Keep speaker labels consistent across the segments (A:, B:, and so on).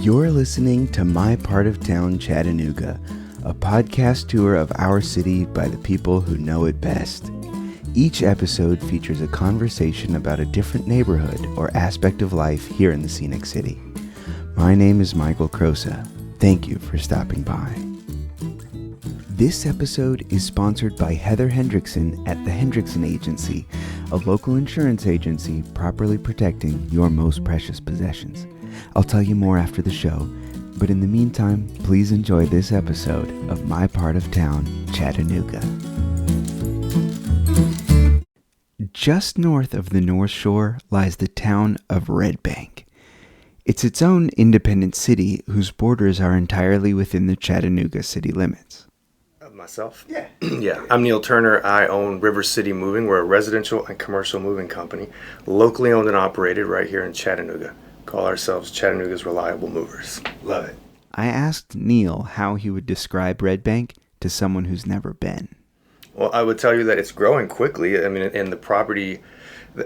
A: You're listening to My Part of Town, Chattanooga, a podcast tour of our city by the people who know it best. Each episode features a conversation about a different neighborhood or aspect of life here in the scenic city. My name is Michael Crosa. Thank you for stopping by. This episode is sponsored by Heather Hendrickson at the Hendrickson Agency, a local insurance agency properly protecting your most precious possessions. I'll tell you more after the show, but in the meantime, please enjoy this episode of My Part of Town, Chattanooga. Just north of the North Shore lies the town of Red Bank. It's its own independent city whose borders are entirely within the Chattanooga city limits.
B: Myself? Yeah. I'm Neil Turner. I own River City Moving. We're a residential and commercial moving company, locally owned and operated right here in Chattanooga. Call ourselves Chattanooga's Reliable Movers. Love it.
A: I asked Neil how he would describe Red Bank to someone who's never been.
B: Well, I would tell you that it's growing quickly. I mean, and the property,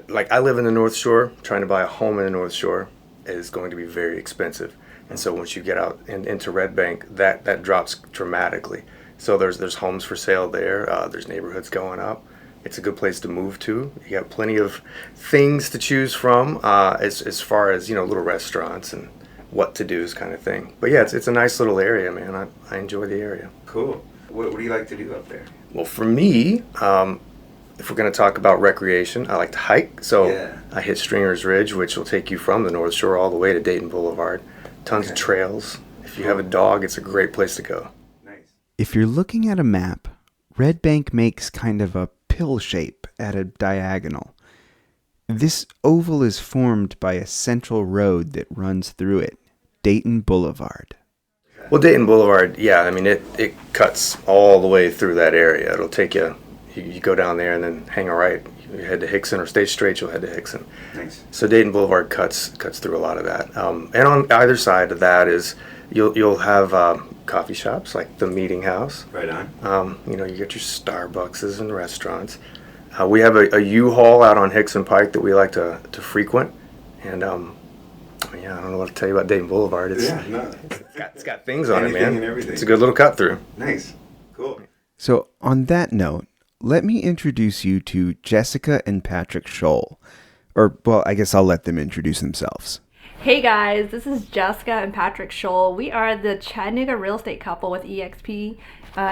B: like I live in the North Shore, trying to buy a home in the North Shore is going to be very expensive. And so once you get out into Red Bank, that drops dramatically. So there's homes for sale there. There's neighborhoods going up. It's a good place to move to. You got plenty of things to choose from as far as, little restaurants and what to do's kind of thing. But yeah, it's a nice little area, man. I enjoy the area.
C: Cool. What do you like to do up there?
B: Well, for me, if we're going to talk about recreation, I like to hike. So I hit Stringer's Ridge, which will take you from the North Shore all the way to Dayton Boulevard. Tons of trails. If you have a dog, it's a great place to go.
A: If you're looking at a map, Red Bank makes kind of a pill shape at a diagonal. This oval is formed by a central road that runs through it, Dayton Boulevard.
B: Well, Dayton Boulevard, yeah, I mean, it cuts all the way through that area. It'll take you go down there and then hang a right. You head to Hickson, or stay straight, you'll head to Hickson.
C: Nice.
B: So Dayton Boulevard cuts through a lot of that. And on either side of that is you'll have coffee shops like the Meeting House.
C: Right on.
B: You get your Starbucks and restaurants. We have a U-Haul out on Hickson Pike that we like to frequent. And I don't know what to tell you about Dayton Boulevard. It's got things on it, man.
C: And everything.
B: It's a good little cut through.
C: Nice. Cool.
A: So on that note, let me introduce you to Jessica and Patrick Sholl. Or, well, I guess I'll let them introduce themselves.
D: Hey guys, this is Jessica and Patrick Sholl. We are the Chattanooga real estate couple with EXP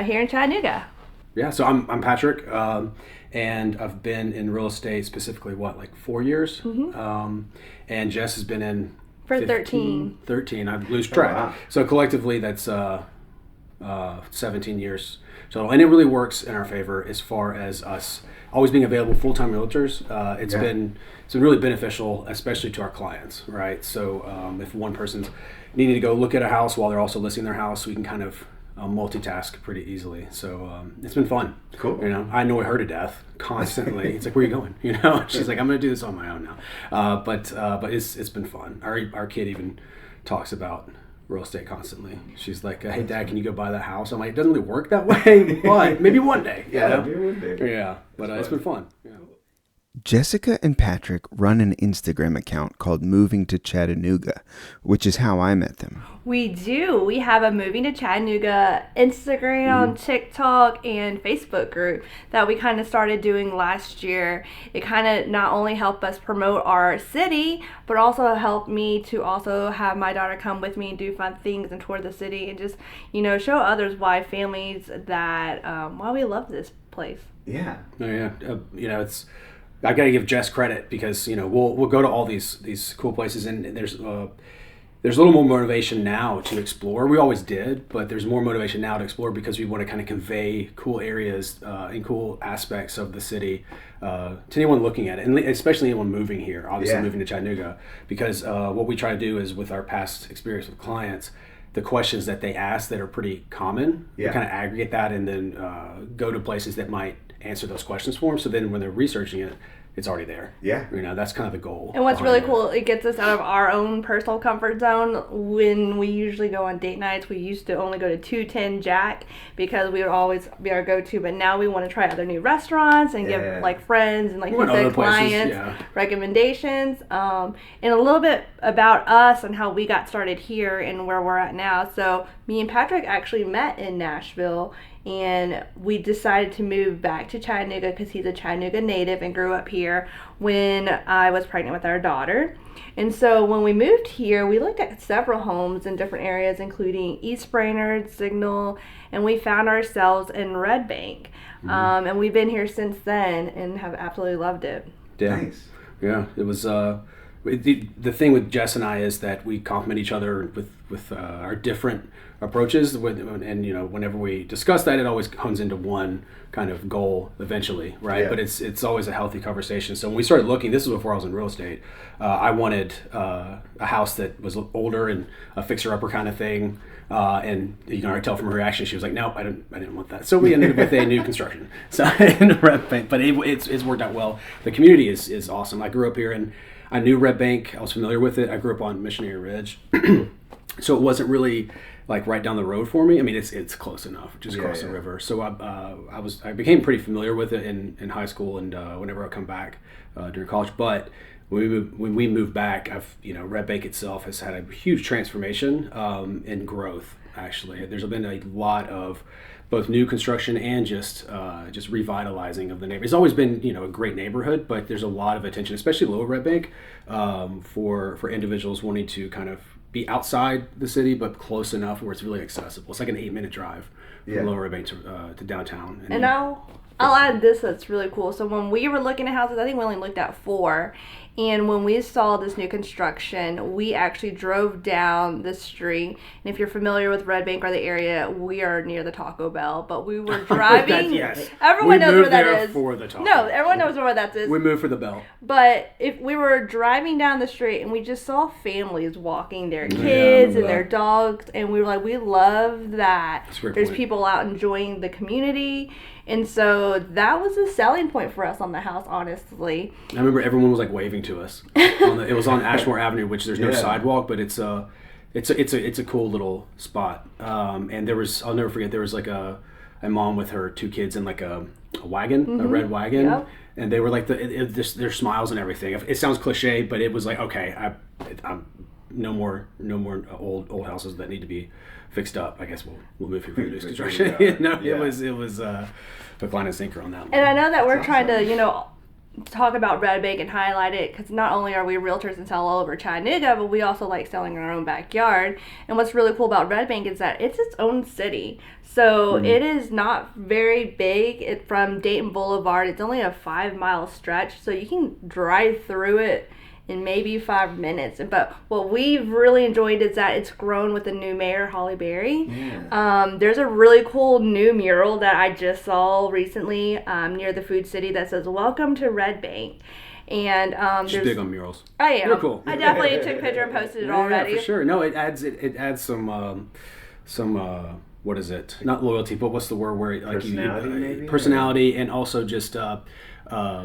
D: here in Chattanooga.
E: Yeah, so I'm Patrick, and I've been in real estate specifically, 4 years? Mm-hmm. And Jess has been in...
D: For 13.
E: I lose track. Oh, wow. So collectively, that's 17 years. And it really works in our favor as far as us always being available full-time realtors. It's been really beneficial, especially to our clients, right? So if one person's needing to go look at a house while they're also listing their house, we can kind of multitask pretty easily. So it's been fun.
C: Cool.
E: I annoy her to death constantly. It's like, where are you going? She's like, I'm going to do this on my own now. But it's been fun. Our kid even talks about real estate constantly. She's like, hey Dad, can you go buy that house? I'm like, it doesn't really work that way, but maybe one day.
C: Maybe one day.
E: Yeah, but it's been fun. Yeah.
A: Jessica and Patrick run an Instagram account called Moving to Chattanooga, which is how I met them.
D: We do. We have a Moving to Chattanooga Instagram, TikTok, and Facebook group that we kind of started doing last year. It kind of not only helped us promote our city, but also helped me to also have my daughter come with me and do fun things and tour the city and just, show others why we love this place.
C: Yeah.
E: Oh, yeah. It's... I got to give Jess credit because we'll go to all these cool places, and there's a little more motivation now to explore. We always did, but there's more motivation now to explore because we want to kind of convey cool areas and cool aspects of the city to anyone looking at it, and especially anyone moving here. Obviously, moving to Chattanooga, because what we try to do is, with our past experience with clients, the questions that they ask that are pretty common, we kind of aggregate that and then go to places that might answer those questions for them. So then when they're researching it, it's already there.
A: Yeah.
E: That's kind of the goal.
D: And what's really cool, it gets us out of our own personal comfort zone. When we usually go on date nights, we used to only go to 210 Jack because we would always be our go-to. But now we want to try other new restaurants and give like friends and like you said, clients recommendations. And a little bit about us and how we got started here and where we're at now. So me and Patrick actually met in Nashville. And we decided to move back to Chattanooga because he's a Chattanooga native and grew up here when I was pregnant with our daughter. And so when we moved here, we looked at several homes in different areas, including East Brainerd, Signal, and we found ourselves in Red Bank. And we've been here since then and have absolutely loved it.
E: Yeah.
A: Nice.
E: Yeah, it was... the thing with Jess and I is that we complement each other with our different approaches, and whenever we discuss that, it always hones into one kind of goal eventually, right?
A: Yeah.
E: But it's always a healthy conversation. So when we started looking, this is before I was in real estate. I wanted a house that was older and a fixer-upper kind of thing. And you can already tell from her reaction, she was like, "No, I didn't want that." So we ended up with a new construction. So in Red Bank, but it's worked out well. The community is awesome. I grew up here and I knew Red Bank. I was familiar with it. I grew up on Missionary Ridge, so it wasn't really like right down the road for me. I mean, it's close enough, just across the river. So I became pretty familiar with it in high school and whenever I come back during college. But when we moved back, Red Bank itself has had a huge transformation and growth. Actually, there's been a lot of both new construction and just revitalizing of the neighborhood. It's always been a great neighborhood, but there's a lot of attention, especially Lower Red Bank, for individuals wanting to kind of be outside the city but close enough where it's really accessible. It's like an 8-minute drive from Lower Red Bank to downtown.
D: And I'll add this that's really cool. So when we were looking at houses, I think we only looked at 4. And when we saw this new construction, we actually drove down the street. And if you're familiar with Red Bank or the area, we are near the Taco Bell. But we were driving. Everyone knows where that is.
E: For the Taco
D: No, everyone knows where that is.
E: We moved for the Bell.
D: But if we were driving down the street and we just saw families walking their kids and their dogs, and we were like, we love that. There's people out enjoying the community. And so that was a selling point for us on the house, honestly.
E: I remember everyone was like waving to us. It was on Ashmore Avenue, which there's no sidewalk, but it's a cool little spot. And I'll never forget, there was like a mom with her 2 kids in like a wagon, a red wagon, and they were like their smiles and everything. It sounds cliche, but it was like, okay, I'm no more old houses that need to be fixed up. I guess we'll move here for new construction. It was hook, line, and sinker on that one.
D: And I know that we're trying to talk about Red Bank and highlight it because not only are we realtors and sell all over Chattanooga, but we also like selling in our own backyard. And what's really cool about Red Bank is that it's its own city. So it is not very big. From Dayton Boulevard, it's only a 5-mile stretch, so you can drive through it in maybe 5 minutes. But what we've really enjoyed is that it's grown with the new mayor, Holly Berry. There's a really cool new mural that I just saw recently near the Food City that says, "Welcome to Red Bank." And
E: she's big on murals.
D: I am.
E: They're cool.
D: I definitely took a picture and posted it already.
E: Yeah, for sure. No, it adds some what is it? Not loyalty, but what's the word where like
A: personality, maybe?
E: Personality, and also just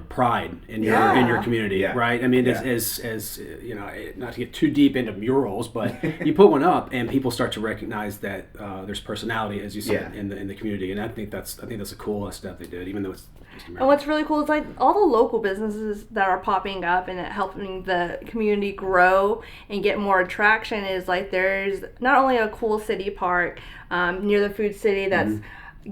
E: pride in your community, right? I mean, as not to get too deep into murals, but you put one up and people start to recognize that there's personality, as you said, in the community, and I think that's a cool step they did, even though it's just a mural.
D: And what's really cool is like all the local businesses that are popping up and helping the community grow and get more attraction. Is like there's not only a cool city park near the Food City that's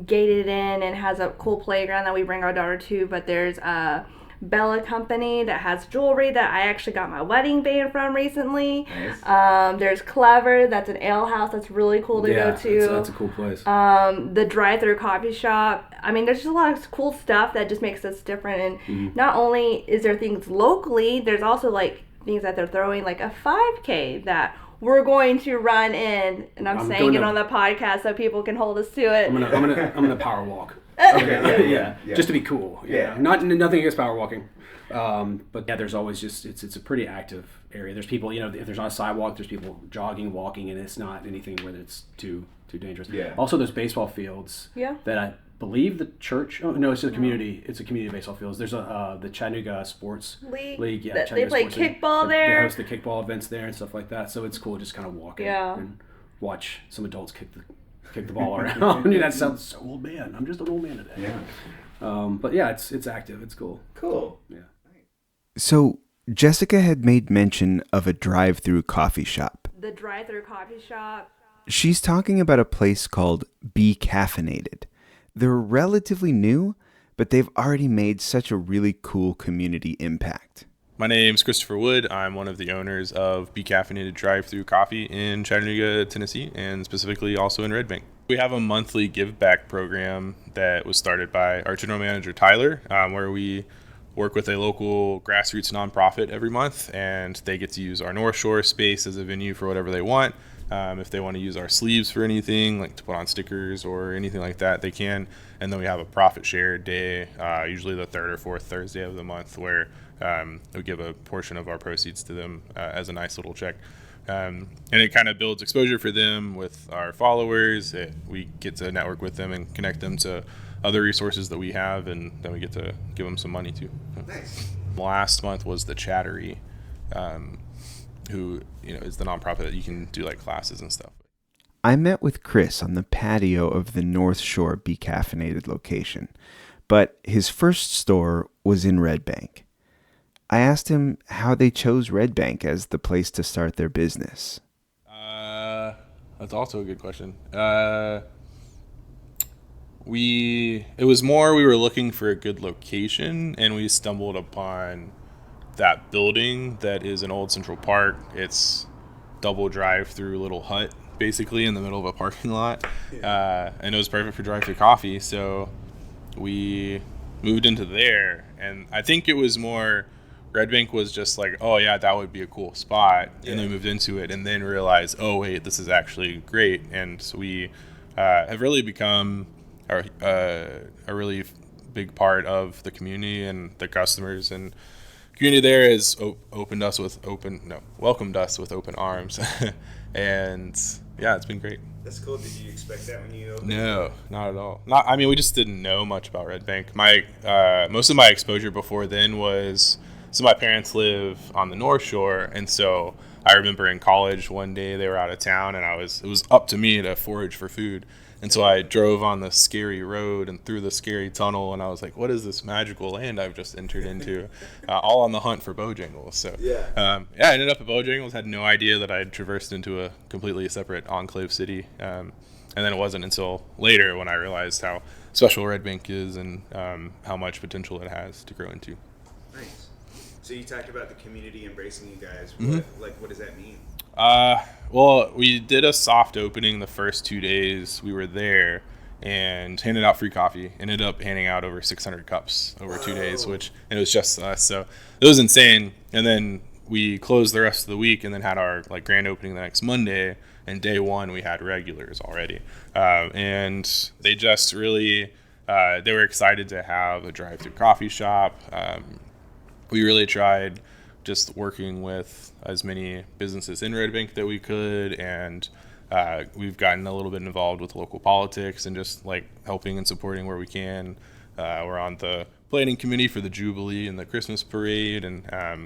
D: gated in and has a cool playground that we bring our daughter to, but there's a Bella company that has jewelry that I actually got my wedding band from recently.
A: Nice.
D: There's Clever, that's an ale house that's really cool to go to.
E: That's a cool place.
D: The drive-through coffee shop. I mean, there's just a lot of cool stuff that just makes us different. And not only is there things locally, there's also like things that they're throwing, like a 5K that we're going to run in, and I'm saying it on the podcast so people can hold us to it.
E: I'm gonna power walk.
A: Okay.
E: Yeah. Just to be cool.
A: Yeah.
E: Nothing against power walking. But yeah, there's always just it's a pretty active area. There's people, if there's not a sidewalk, there's people jogging, walking, and it's not anything where it's too dangerous.
A: Yeah.
E: Also, there's baseball fields that believe the church. Oh no, it's a community. It's a community baseball field. There's the Chattanooga Sports League. Yeah,
D: They play kickball there.
E: They host the kickball events there and stuff like that. So it's cool just kind of walk in and watch some adults kick the ball around. That sounds so old man. I'm just an old man today.
C: Yeah.
E: But yeah, it's active. It's cool.
C: Cool.
E: Yeah.
A: So Jessica had made mention of a drive-through coffee shop.
D: The drive-through coffee shop.
A: She's talking about a place called Be Caffeinated. They're relatively new, but they've already made such a really cool community impact.
F: My name's Christopher Wood. I'm one of the owners of Be Caffeinated Drive-Thru Coffee in Chattanooga, Tennessee, and specifically also in Red Bank. We have a monthly give back program that was started by our general manager, Tyler, where we work with a local grassroots nonprofit every month, and they get to use our North Shore space as a venue for whatever they want. If they want to use our sleeves for anything, like to put on stickers or anything like that, they can. And then we have a profit share day, usually the third or fourth Thursday of the month, where we give a portion of our proceeds to them as a nice little check. And it kind of builds exposure for them with our followers. We get to network with them and connect them to other resources that we have, and then we get to give them some money too.
C: Nice.
F: Last month was the Chattery, who is the nonprofit that you can do like classes and stuff.
A: I met with Chris on the patio of the North Shore Be Caffeinated location, but his first store was in Red Bank. I asked him how they chose Red Bank as the place to start their business.
F: That's also a good question. It was more we were looking for a good location, and we stumbled upon that building that is an old Central Park. It's double drive-through little hut basically in the middle of a parking lot, and it was perfect for drive-through coffee, so we moved into there. And I think it was more Red Bank was just like, oh yeah, that would be a cool spot, and then moved into it and then realized, oh wait, this is actually great. And so we have really become a really big part of the community, and the customers and community there has welcomed us with open arms. And yeah, it's been great.
C: That's cool. Did you expect that when you opened?
F: No, not at all. We just didn't know much about Red Bank. Most of my exposure before then was, so my parents live on the North Shore, and so I remember in college one day they were out of town, and it was up to me to forage for food. And so I drove on the scary road and through the scary tunnel, and I was like, what is this magical land I've just entered into? All on the hunt for Bojangles. So I ended up at Bojangles, had no idea that I had traversed into a completely separate enclave city. And then it wasn't until later when I realized how special Red Bank is and how much potential it has to grow into.
C: Nice. So you talked about the community embracing you guys.
F: Mm-hmm.
C: What does that mean?
F: Well, we did a soft opening the first 2 days we were there and handed out free coffee. Ended up handing out over 600 cups over 2 days, and it was just us. So it was insane. And then we closed the rest of the week and then had our grand opening the next Monday. And day one, we had regulars already. And they just really, they were excited to have a drive-through coffee shop. We really tried just working with as many businesses in Red Bank that we could, and we've gotten a little bit involved with local politics and just helping and supporting where we can. We're on the planning committee for the Jubilee and the Christmas parade, and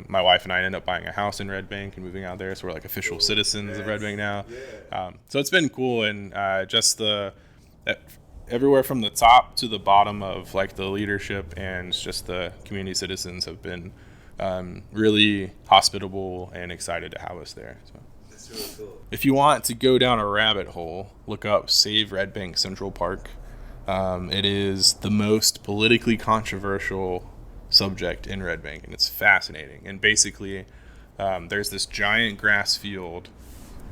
F: my wife and I ended up buying a house in Red Bank and moving out there, so we're official citizens of Red Bank now. So it's been cool, and just everywhere from the top to the bottom of the leadership and just the community citizens have been really hospitable and excited to have us there. So.
C: That's really cool.
F: If you want to go down a rabbit hole, look up Save Red Bank Central Park. It is the most politically controversial subject in Red Bank, and it's fascinating. And basically, there's this giant grass field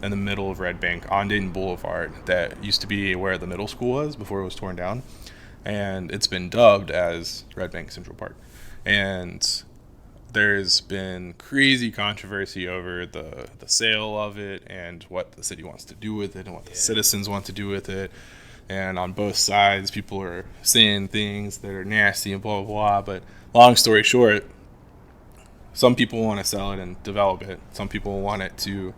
F: in the middle of Red Bank on Dayton Boulevard that used to be where the middle school was before it was torn down, and it's been dubbed as Red Bank Central Park. And there's been crazy controversy over the sale of it and what the city wants to do with it and what the citizens want to do with it. And on both sides, people are saying things that are nasty and blah, blah, blah. But long story short, some people want to sell it and develop it. Some people want it to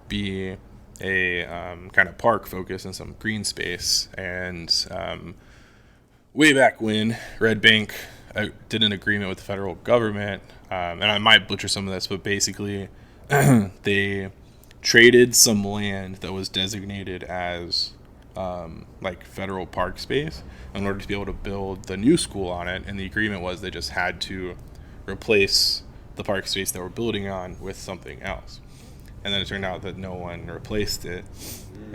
F: be a kind of park focus and some green space. And way back when Red Bank did an agreement with the federal government, and I might butcher some of this, but basically they traded some land that was designated as like federal park space in order to be able to build the new school on it. And the agreement was they just had to replace the park space that we're building on with something else. And then it turned out that no one replaced it.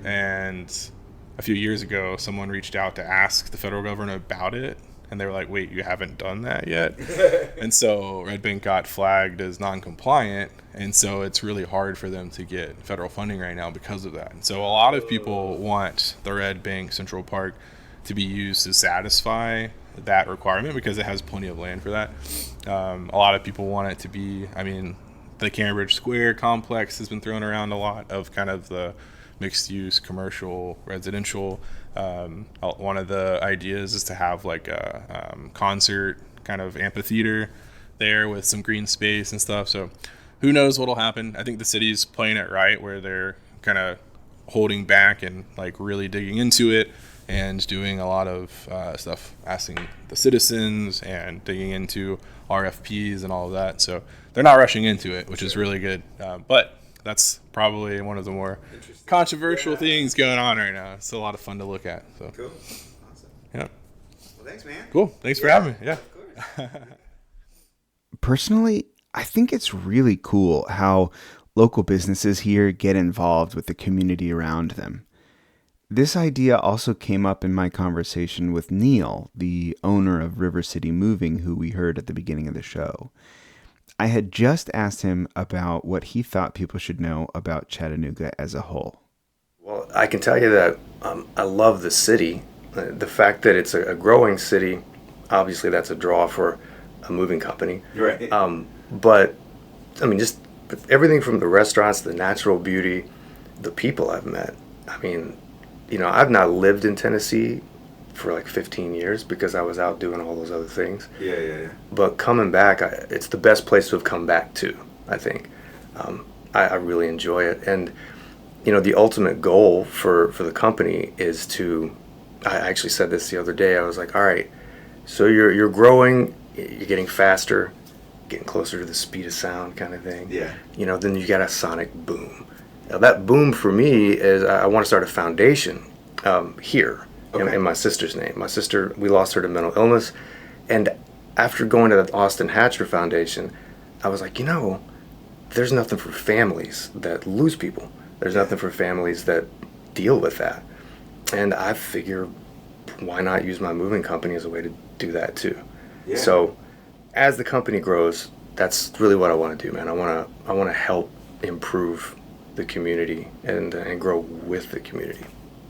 F: And a few years ago, someone reached out to ask the federal government about it. And they were like, wait, you haven't done that yet? And so Red Bank got flagged as non-compliant. And so it's really hard for them to get federal funding right now because of that. And so a lot of people want the Red Bank Central Park to be used to satisfy that requirement because it has plenty of land for that. A lot of people want it to be, I mean, the Cambridge Square complex has been thrown around a lot of kind of the mixed use, commercial, residential. One of the ideas is to have like a concert kind of amphitheater there with some green space and stuff. So who knows what'll happen. I think the city's playing it right where they're kind of holding back and like really digging into it and doing a lot of stuff, asking the citizens and digging into RFPs and all of that. So they're not rushing into it, which is really good. But that's probably one of the more controversial things going on right now. It's a lot of fun to look at. So.
C: Cool. Awesome.
F: Yeah.
C: Well, thanks, man.
F: Cool. Thanks for having me. Yeah.
C: Of course.
A: Personally, I think it's really cool how local businesses here get involved with the community around them. This idea also came up in my conversation with Neil, the owner of River City Moving, who we heard at the beginning of the show. I had just asked him about what he thought people should know about Chattanooga as a whole.
B: Well, I can tell you that I love the city. The fact that it's a growing city, obviously that's a draw for a moving company.
C: Right.
B: But, I mean, just everything from the restaurants, the natural beauty, the people I've met. I mean, you know, I've not lived in Tennessee for like 15 years because I was out doing all those other things.
C: Yeah.
B: But coming back, it's the best place to have come back to, I think. I really enjoy it. And, you know, the ultimate goal for the company is to, I actually said this the other day, I was like, all right, so you're growing, you're getting faster, getting closer to the speed of sound kind of thing.
C: Yeah.
B: You know, then you got a sonic boom. Now that boom for me is I want to start a foundation here.
C: Okay.
B: In my sister's name. My sister, we lost her to mental illness. And after going to the Austin Hatcher Foundation, I was like, you know, there's nothing for families that lose people. There's nothing for families that deal with that. And I figure, why not use my moving company as a way to do that too?
C: Yeah.
B: So as the company grows, that's really what I want to do, man. I want to help improve the community and grow with the community.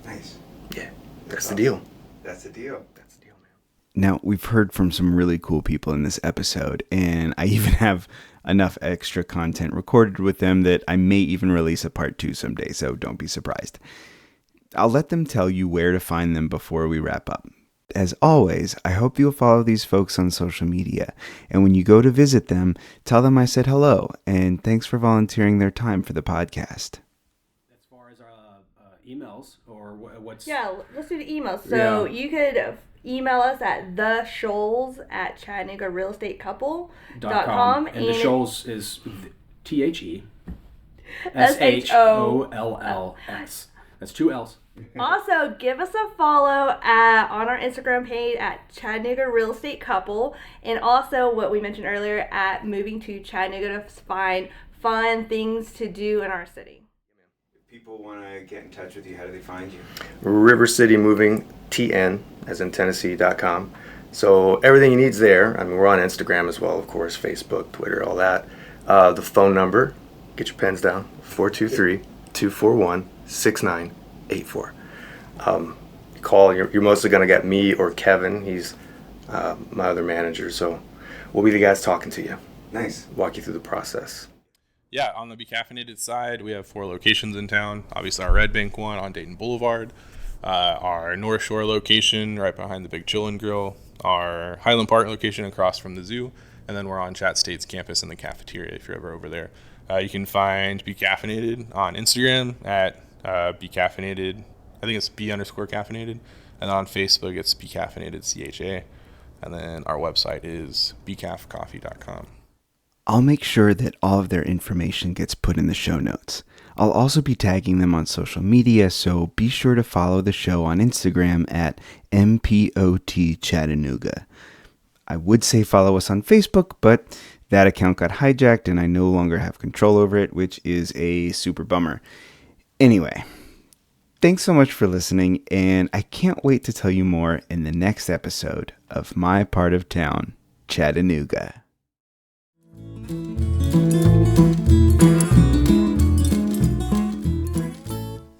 C: Nice.
B: Yeah. That's the deal.
C: That's the deal.
B: That's the deal, man.
A: Now, we've heard from some really cool people in this episode, and I even have enough extra content recorded with them that I may even release a part 2 someday, so don't be surprised. I'll let them tell you where to find them before we wrap up. As always, I hope you'll follow these folks on social media, and when you go to visit them, tell them I said hello, and thanks for volunteering their time for the podcast.
E: As far as our emails or what's...
D: Yeah, let's do the emails. So you could email us at thesholls@ChattanoogaRealEstateCouple.com.
E: And the Sholls is TheSholls. That's 2 L's.
D: Also, give us a follow on our Instagram page at Chattanooga Real Estate Couple, and also what we mentioned earlier at Moving to Chattanooga to find fun things to do in our city.
C: If people want to get in touch with you, how do they find you?
B: River City Moving, TN, as in Tennessee.com. So everything you need's there. I mean, we're on Instagram as well, of course, Facebook, Twitter, all that. The phone number, get your pens down, 423-241-6984. Call, you're mostly going to get me or Kevin. He's my other manager, so we'll be the guys talking to you.
C: Nice.
B: Walk you through the process.
F: Yeah, on the Be Caffeinated side, we have 4 locations in town. Obviously, our Red Bank one on Dayton Boulevard, our North Shore location right behind the Big Chillin' Grill, our Highland Park location across from the zoo, and then we're on Chat State's campus in the cafeteria if you're ever over there. You can find Be Caffeinated on Instagram at Be Caffeinated. I think it's B_caffeinated. And on Facebook, it's Becaffeinated CHA. And then our website is becaffcoffee.com.
A: I'll make sure that all of their information gets put in the show notes. I'll also be tagging them on social media, so be sure to follow the show on Instagram at MPOT Chattanooga. I would say follow us on Facebook, but that account got hijacked and I no longer have control over it, which is a super bummer. Anyway, thanks so much for listening, and I can't wait to tell you more in the next episode of My Part of Town, Chattanooga.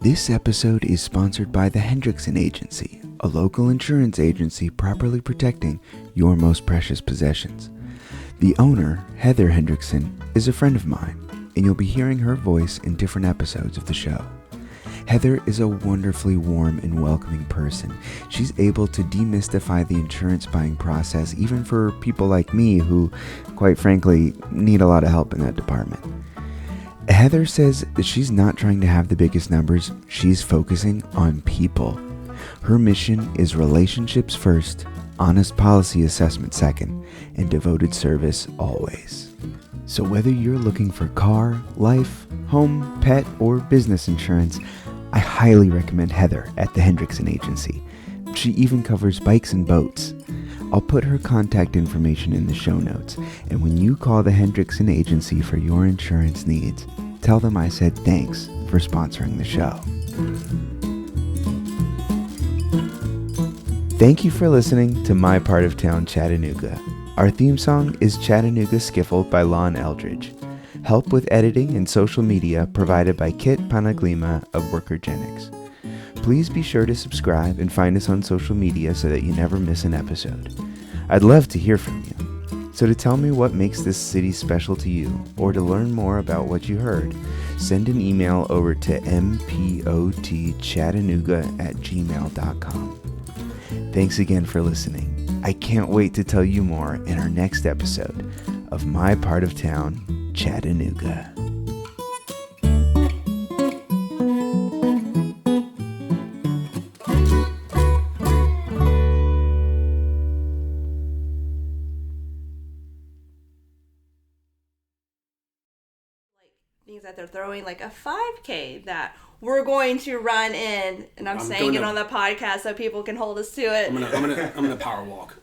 A: This episode is sponsored by the Hendrickson Agency, a local insurance agency properly protecting your most precious possessions. The owner, Heather Hendrickson, is a friend of mine, and you'll be hearing her voice in different episodes of the show. Heather is a wonderfully warm and welcoming person. She's able to demystify the insurance buying process, even for people like me who, quite frankly, need a lot of help in that department. Heather says that she's not trying to have the biggest numbers, she's focusing on people. Her mission is relationships first, honest policy assessment second, and devoted service always. So whether you're looking for car, life, home, pet, or business insurance, I highly recommend Heather at the Hendrickson Agency. She even covers bikes and boats. I'll put her contact information in the show notes, and when you call the Hendrickson Agency for your insurance needs, tell them I said thanks for sponsoring the show. Thank you for listening to My Part of Town, Chattanooga. Our theme song is Chattanooga Skiffle by Lon Eldridge. Help with editing and social media provided by Kit Panaglima of Workergenics. Please be sure to subscribe and find us on social media so that you never miss an episode. I'd love to hear from you. So to tell me what makes this city special to you, or to learn more about what you heard, send an email over to mpotchattanooga@gmail.com. Thanks again for listening. I can't wait to tell you more in our next episode of My Part of Town, Chattanooga.
D: Things that they're throwing, like a 5K that we're going to run in, and I'm saying it on the podcast so people can hold us to it.
E: I'm gonna power walk.